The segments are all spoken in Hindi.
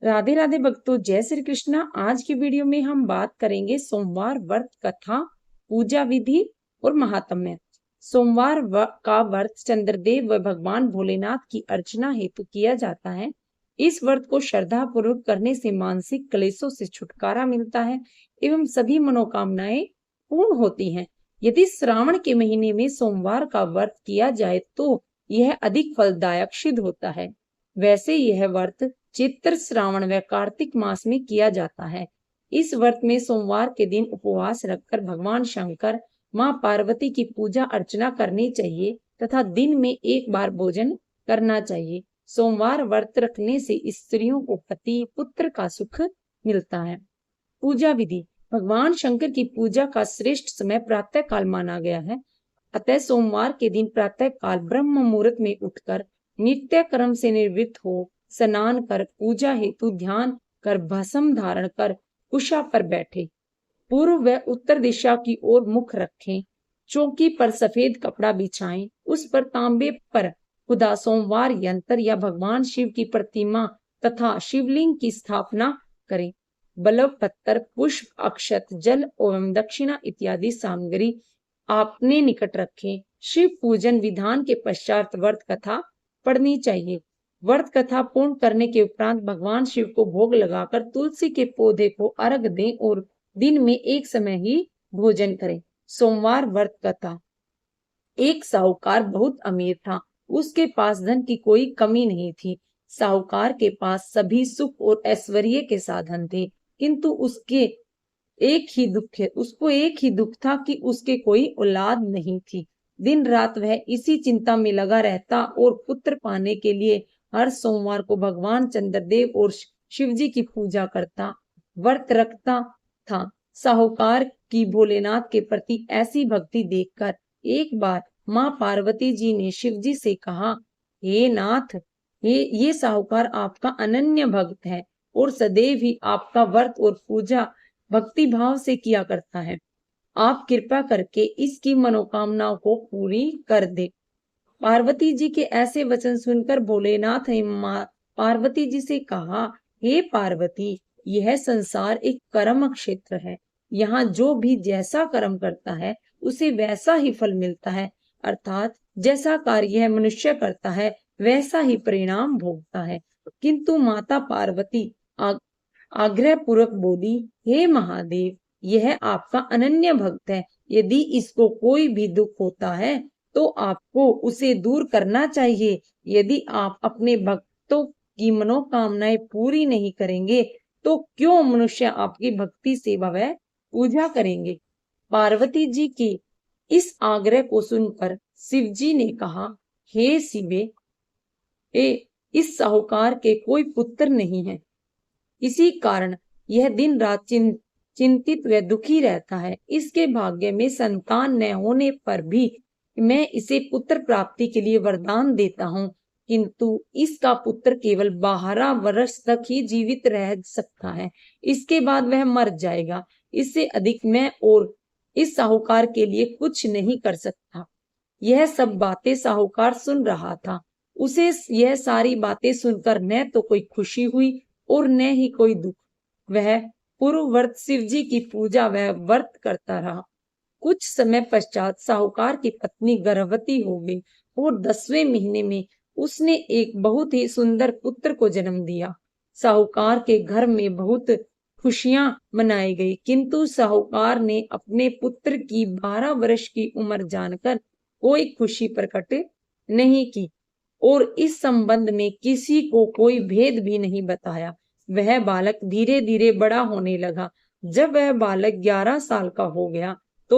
राधे राधे भक्तों, जय श्री कृष्णा। आज की वीडियो में हम बात करेंगे सोमवार व्रत कथा, पूजा विधि और महात्म्य। सोमवार का व्रत चंद्रदेव व भगवान भोलेनाथ की अर्चना हेतु किया जाता है। इस व्रत को श्रद्धा पूर्वक करने से मानसिक क्लेशों से छुटकारा मिलता है एवं सभी मनोकामनाएं पूर्ण होती हैं। यदि श्रावण के महीने में सोमवार का व्रत किया जाए तो यह अधिक फलदायक सिद्ध होता है। वैसे यह व्रत चैत्र, श्रावण व कार्तिक मास में किया जाता है। इस व्रत में सोमवार के दिन उपवास रखकर भगवान शंकर, मां पार्वती की पूजा अर्चना करनी चाहिए तथा दिन में एक बार भोजन करना चाहिए। सोमवार व्रत रखने से स्त्रियों को पति पुत्र का सुख मिलता है। पूजा विधि। भगवान शंकर की पूजा का श्रेष्ठ समय प्रातः काल माना गया है। अतः सोमवार के दिन प्रातः काल ब्रह्म मुहूर्त में उठकर नित्य कर्म से निवृत्त हो स्नान कर पूजा हेतु ध्यान कर भस्म धारण कर कुशा पर बैठे, पूर्व व उत्तर दिशा की ओर मुख रखें, चौकी पर सफेद कपड़ा बिछाएं, उस पर तांबे पर खुदा सोमवार यंत्र या भगवान शिव की प्रतिमा तथा शिवलिंग की स्थापना करें। बल्ब, पत्थर, पुष्प, अक्षत, जल एवं दक्षिणा इत्यादि सामग्री अपने निकट रखें। शिव पूजन विधान के पश्चात व्रत कथा पढ़नी चाहिए। व्रत कथा पूर्ण करने के उपरांत भगवान शिव को भोग लगाकर तुलसी के पौधे को अर्घ दें और दिन में एक समय ही भोजन करें। सोमवार व्रत कथा। एक साहूकार बहुत अमीर था। उसके पास धन की कोई कमी नहीं थी। साहूकार के पास सभी सुख और ऐश्वर्य के साधन थे, किंतु उसको एक ही दुख था कि उसके कोई औलाद नहीं थी। दिन रात वह इसी चिंता में लगा रहता और पुत्र पाने के लिए हर सोमवार को भगवान चंद्रदेव और शिव जी की पूजा करता, व्रत रखता था। साहूकार की भोलेनाथ के प्रति ऐसी भक्ति देखकर एक बार मां पार्वती जी ने शिव जी से कहा, हे नाथ, ये साहूकार आपका अनन्य भक्त है और सदैव ही आपका व्रत और पूजा भक्ति भाव से किया करता है। आप कृपा करके इसकी मनोकामनाओं को पूरी कर दे। पार्वती जी के ऐसे वचन सुनकर भोलेनाथ ने मां पार्वती जी से कहा, हे पार्वती, यह संसार एक कर्म क्षेत्र है। यहाँ जो भी जैसा कर्म करता है उसे वैसा ही फल मिलता है, अर्थात जैसा कार्य यह मनुष्य करता है वैसा ही परिणाम भोगता है। किंतु माता पार्वती आग्रह पूर्वक बोली, हे महादेव, यह आपका अनन्य भक्त है। यदि इसको कोई भी दुख होता है तो आपको उसे दूर करना चाहिए। यदि आप अपने भक्तों की मनोकामनाएं पूरी नहीं करेंगे तो क्यों मनुष्य आपकी भक्ति सेवा व पूजा करेंगे। पार्वती जी के इस आग्रह को सुनकर शिव जी ने कहा, हे शिवे, इस साहूकार के कोई पुत्र नहीं है, इसी कारण यह दिन रात चिंतित व दुखी रहता है। इसके भाग्य में संतान न होने पर भी मैं इसे पुत्र प्राप्ति के लिए वरदान देता हूँ, किंतु इसका पुत्र केवल 12 वर्ष तक ही जीवित रह सकता है। इसके बाद वह मर जाएगा। इससे अधिक मैं और इस साहूकार के लिए कुछ नहीं कर सकता। यह सब बातें साहूकार सुन रहा था। उसे यह सारी बातें सुनकर न तो कोई खुशी हुई और न ही कोई दुख। वह पूर्व व्रत शिव जी की पूजा व व्रत करता रहा। कुछ समय पश्चात साहूकार की पत्नी गर्भवती हो गई और 10वें महीने में उसने एक बहुत ही सुंदर पुत्र को जन्म दिया। साहूकार के घर में बहुत खुशियां मनाई गई, किंतु साहूकार ने अपने पुत्र की 12 वर्ष की उम्र जानकर कोई खुशी प्रकट नहीं की और इस संबंध में किसी को कोई भेद भी नहीं बताया। वह बालक धीरे धीरे बड़ा होने लगा। जब वह बालक 11 साल का हो गया तो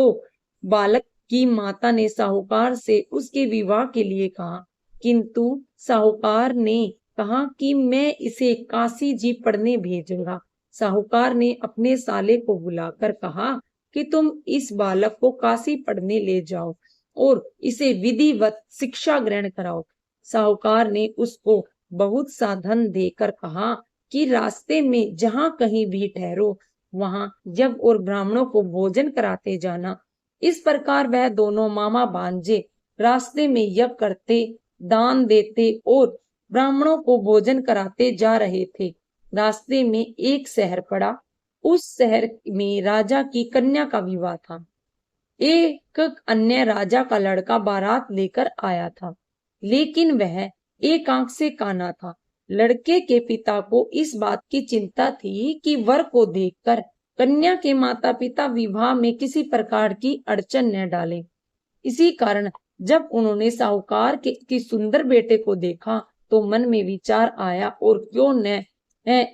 बालक की माता ने साहूकार से उसके विवाह के लिए कहा, किंतु साहूकार ने कहा कि मैं इसे काशी जी पढ़ने भेजूंगा। साहूकार ने अपने साले को बुलाकर कहा कि तुम इस बालक को काशी पढ़ने ले जाओ और इसे विधिवत शिक्षा ग्रहण कराओ। साहूकार ने उसको बहुत सा धन देकर कहा कि रास्ते में जहां कहीं भी ठहरो वहां जब और ब्राह्मणों को भोजन कराते जाना। इस प्रकार वह दोनों मामा भांजे रास्ते में यज्ञ करते, दान देते और ब्राह्मणों को भोजन कराते जा रहे थे। रास्ते में एक शहर पड़ा। उस शहर में राजा की कन्या का विवाह था। एक अन्य राजा का लड़का बारात लेकर आया था, लेकिन वह एक आंख से काना था। लड़के के पिता को इस बात की चिंता थी कि वर को देखकर कन्या के माता पिता विवाह में किसी प्रकार की अड़चन न डालें। इसी कारण जब उन्होंने साहूकार के सुंदर बेटे को देखा तो मन में विचार आया, और क्यों न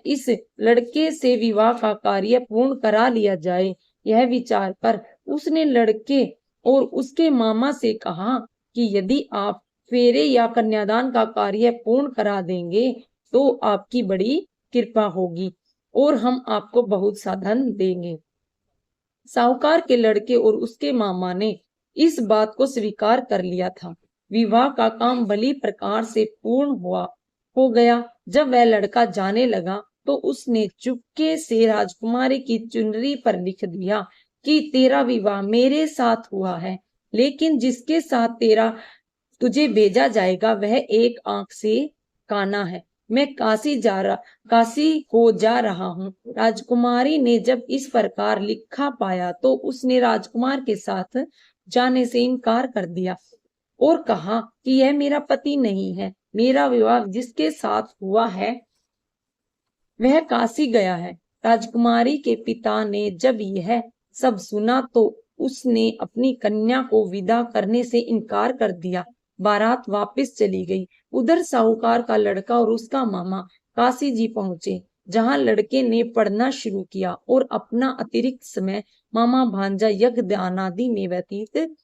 इस लड़के से विवाह का कार्य पूर्ण करा लिया जाए। यह विचार कर उसने लड़के और उसके मामा से कहा कि यदि आप फेरे या कन्यादान का कार्य पूर्ण करा देंगे तो आपकी बड़ी कृपा होगी और हम आपको बहुत सा धन देंगे। साहूकार के लड़के और उसके मामा ने इस बात को स्वीकार कर लिया था। विवाह का काम भली प्रकार से पूर्ण हो गया। जब वह लड़का जाने लगा तो उसने चुपके से राजकुमारी की चुनरी पर लिख दिया कि तेरा विवाह मेरे साथ हुआ है, लेकिन जिसके साथ तुझे भेजा जाएगा वह एक आंख से काना है। मैं काशी को जा रहा हूँ। राजकुमारी ने जब इस प्रकार लिखा पाया तो उसने राजकुमार के साथ जाने से इनकार कर दिया और कहा कि यह मेरा पति नहीं है। मेरा विवाह जिसके साथ हुआ है वह काशी गया है। राजकुमारी के पिता ने जब यह सब सुना तो उसने अपनी कन्या को विदा करने से इनकार कर दिया। बारात वापस चली गई। उधर साहूकार का लड़का और उसका मामा काशी जी पहुंचे, जहां लड़के ने पढ़ना शुरू किया और अपना अतिरिक्त समय मामा भांजा यज्ञ दान आदि में व्यतीत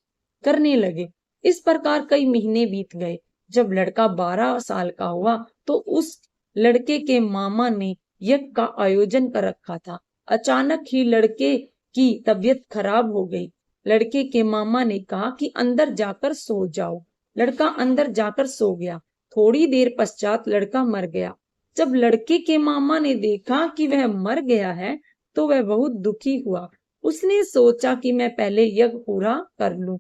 करने लगे। इस प्रकार कई महीने बीत गए। जब लड़का 12 साल का हुआ तो उस लड़के के मामा ने यज्ञ का आयोजन कर रखा था। अचानक ही लड़के की तबीयत खराब हो गई। लड़के के मामा ने कहा कि अंदर जाकर सो जाओ। लड़का अंदर जाकर सो गया। थोड़ी देर पश्चात लड़का मर गया। जब लड़के के मामा ने देखा कि वह मर गया है तो वह बहुत दुखी हुआ। उसने सोचा कि मैं पहले यज्ञ पूरा कर लूं,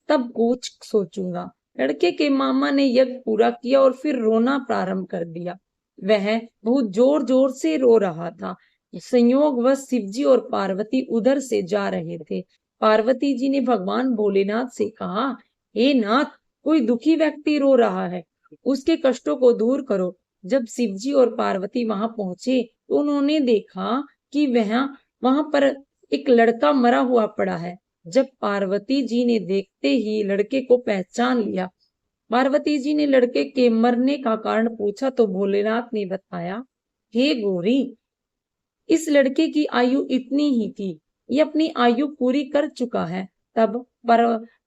तब कुछ सोचूंगा। लड़के के मामा ने यज्ञ पूरा किया और फिर रोना प्रारंभ कर दिया। वह बहुत जोर जोर से रो रहा था। संयोगवश शिवजी और पार्वती उधर से जा रहे थे। पार्वती जी ने भगवान भोलेनाथ से कहा, हे नाथ, कोई दुखी व्यक्ति रो रहा है, उसके कष्टों को दूर करो। जब शिवजी और पार्वती वहां पहुंचे तो उन्होंने देखा कि वहां पर एक लड़का मरा हुआ पड़ा है। जब पार्वती जी ने देखते ही लड़के को पहचान लिया। पार्वती जी ने लड़के के मरने का कारण पूछा तो भोलेनाथ ने बताया, हे गौरी, इस लड़के की आयु इतनी ही थी, ये अपनी आयु पूरी कर चुका है। तब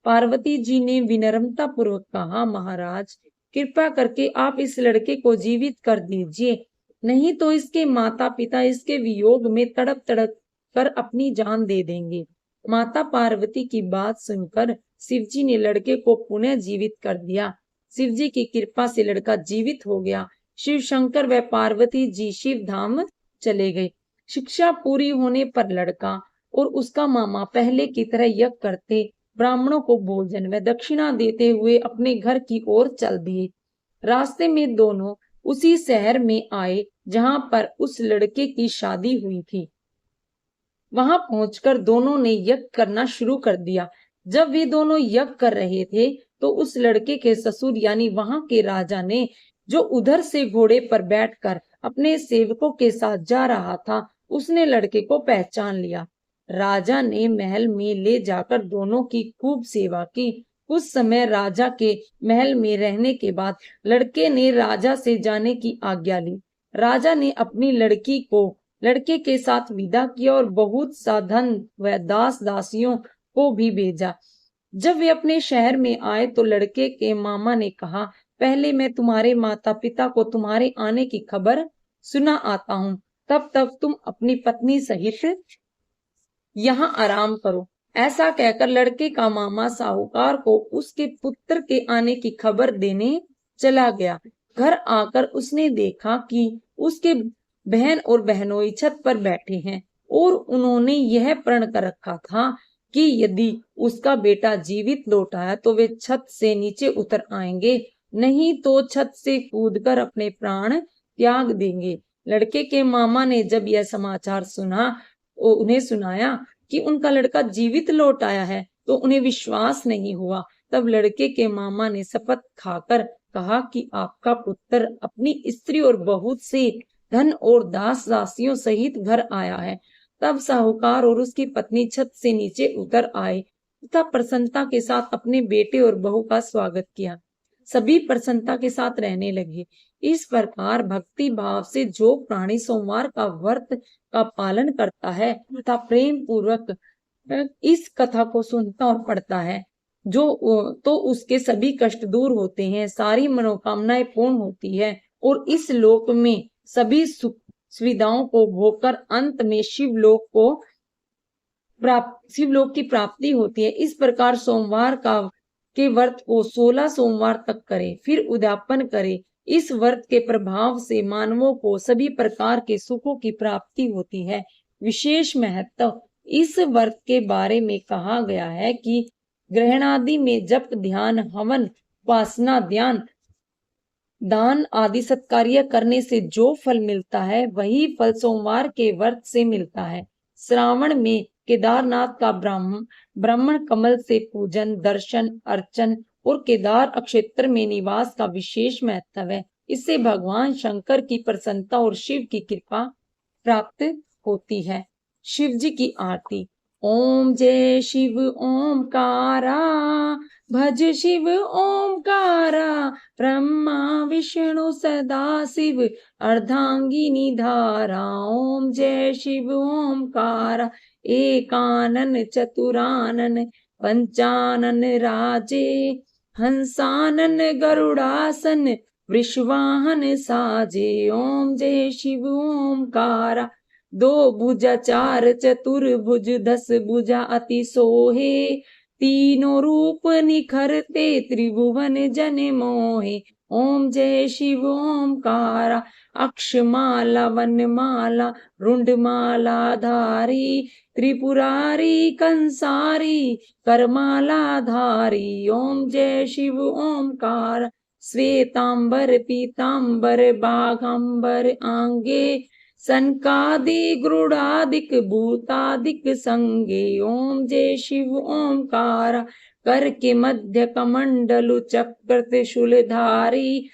पार्वती जी ने विनम्रता पूर्वक कहा, महाराज, कृपा करके आप इस लड़के को जीवित कर दीजिए, नहीं तो इसके माता पिता इसके वियोग में तड़प तड़प कर अपनी जान दे देंगे। माता पार्वती की बात सुनकर शिवजी ने लड़के को पुनः जीवित कर दिया। शिवजी की कृपा से लड़का जीवित हो गया। शिव शंकर व पार्वती जी शिव धाम चले गए। शिक्षा पूरी होने पर लड़का और उसका मामा पहले की तरह यज्ञ करते, ब्राह्मणों को भोजन व दक्षिणा देते हुए अपने घर की ओर चल दिए। रास्ते में दोनों उसी शहर में आए जहां पर उस लड़के की शादी हुई थी। वहां पहुंचकर दोनों ने यज्ञ करना शुरू कर दिया। जब वे दोनों यज्ञ कर रहे थे तो उस लड़के के ससुर यानी वहां के राजा ने, जो उधर से घोड़े पर बैठकर अपने सेवकों के साथ जा रहा था, उसने लड़के को पहचान लिया। राजा ने महल में ले जाकर दोनों की खूब सेवा की। कुछ समय राजा के महल में रहने के बाद लड़के ने राजा से जाने की आज्ञा ली। राजा ने अपनी लड़की को लड़के के साथ विदा किया और बहुत सा धन व दास दासियों को भी भेजा। जब वे अपने शहर में आए तो लड़के के मामा ने कहा, पहले मैं तुम्हारे माता पिता को तुम्हारे आने की खबर सुना आता हूँ, तब तक तुम अपनी पत्नी सहित यहाँ आराम करो। ऐसा कहकर लड़के का मामा साहूकार को उसके पुत्र के आने की खबर देने चला गया। घर आकर उसने देखा कि उसके बहन और बहनोई छत पर बैठे हैं और उन्होंने यह प्रण कर रखा था कि यदि उसका बेटा जीवित लौट आया तो वे छत से नीचे उतर आएंगे, नहीं तो छत से कूदकर अपने प्राण त्याग देंगे। लड़के के मामा ने जब यह समाचार उन्हें सुनाया कि उनका लड़का जीवित लौट आया है, तो उन्हें विश्वास नहीं हुआ। तब लड़के के मामा ने शपथ खाकर कहा कि आपका पुत्र अपनी स्त्री और बहुत से धन और दास दासियों सहित घर आया है। तब साहूकार और उसकी पत्नी छत से नीचे उतर आए तथा प्रसन्नता के साथ अपने बेटे और बहू का स्वागत किया। सभी प्रसन्नता के साथ रहने लगे। इस प्रकार भक्ति भाव से जो प्राणी सोमवार का व्रत का पालन करता है तथा प्रेम पूर्वक इस कथा को सुनता और पढ़ता है, तो उसके सभी कष्ट दूर होते हैं, सारी मनोकामनाएं पूर्ण होती है और इस लोक में सभी सुख सुविधाओं को भोगकर अंत में शिवलोक की प्राप्ति होती है। इस प्रकार सोमवार के व्रत को 16 सोमवार तक करें, फिर उद्यापन करें। इस व्रत के प्रभाव से मानवों को सभी प्रकार के सुखों की प्राप्ति होती है। विशेष महत्व इस व्रत के बारे में कहा गया है कि ग्रहण आदि में जप, ध्यान, हवन, उपासना, ध्यान, दान आदि सत्कार्य करने से जो फल मिलता है वही फल सोमवार के व्रत से मिलता है। श्रावण में केदारनाथ का ब्राह्मण कमल से पूजन, दर्शन, अर्चन और केदार क्षेत्र में निवास का विशेष महत्व है। इससे भगवान शंकर की प्रसन्नता और शिव की कृपा प्राप्त होती है। शिव जी की आरती। ओम जय शिव ओमकारा, भज शिव ओमकारा, ब्रह्मा विष्णु सदा शिव, अर्धांगिनी धारा। ओम जय शिव ओमकारा, एकानन चतुरानन, पंचानन राजे, हंसानन गरुड़ासन, वृषवाहन साजे। ओम जय शिव ओमकारा, दो भुजा चार चतुर्भुज, 10 भुजा अति सोहे, तीनों रूप निखरते, त्रिभुवन जन मोहे। ओम जय शिव ओमकारा, अक्षमाला वनमाला, रुंडमाला धारी, त्रिपुरारी कंसारी, करमाला धारी। ओम जय शिव ओमकारा, श्वेतांबर पीतांबर, बाघंबर आंगे, सनकादि गरुड़ादिक भूतादिक संगे। ओम जय शिव ओमकारा, कर के मध्य कमंडलु, चक्र त्रिशूलधारी,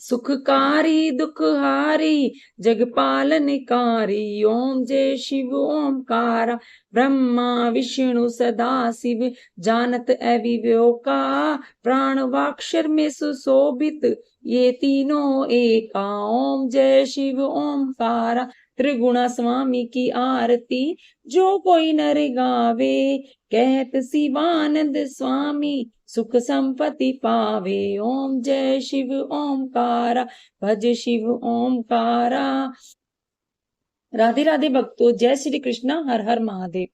सुखकारी दुखहारी, जगपालनकारी। ओम जय शिव ओमकारा, ब्रह्मा विष्णु सदा शिव, जानत अविव्योका, प्राण वाक्षर में सुशोभित, ये तीनों एका। ओम जय शिव ओमकारा, त्रिगुणा स्वामी की आरती, जो कोई नर गावे, कहत शिवानंद स्वामी, सुख संपत्ति पावे। ओम जय शिव ओमकारा, भज शिव ओमकारा। राधे राधे भक्तों, जय श्री कृष्णा, हर हर महादेव।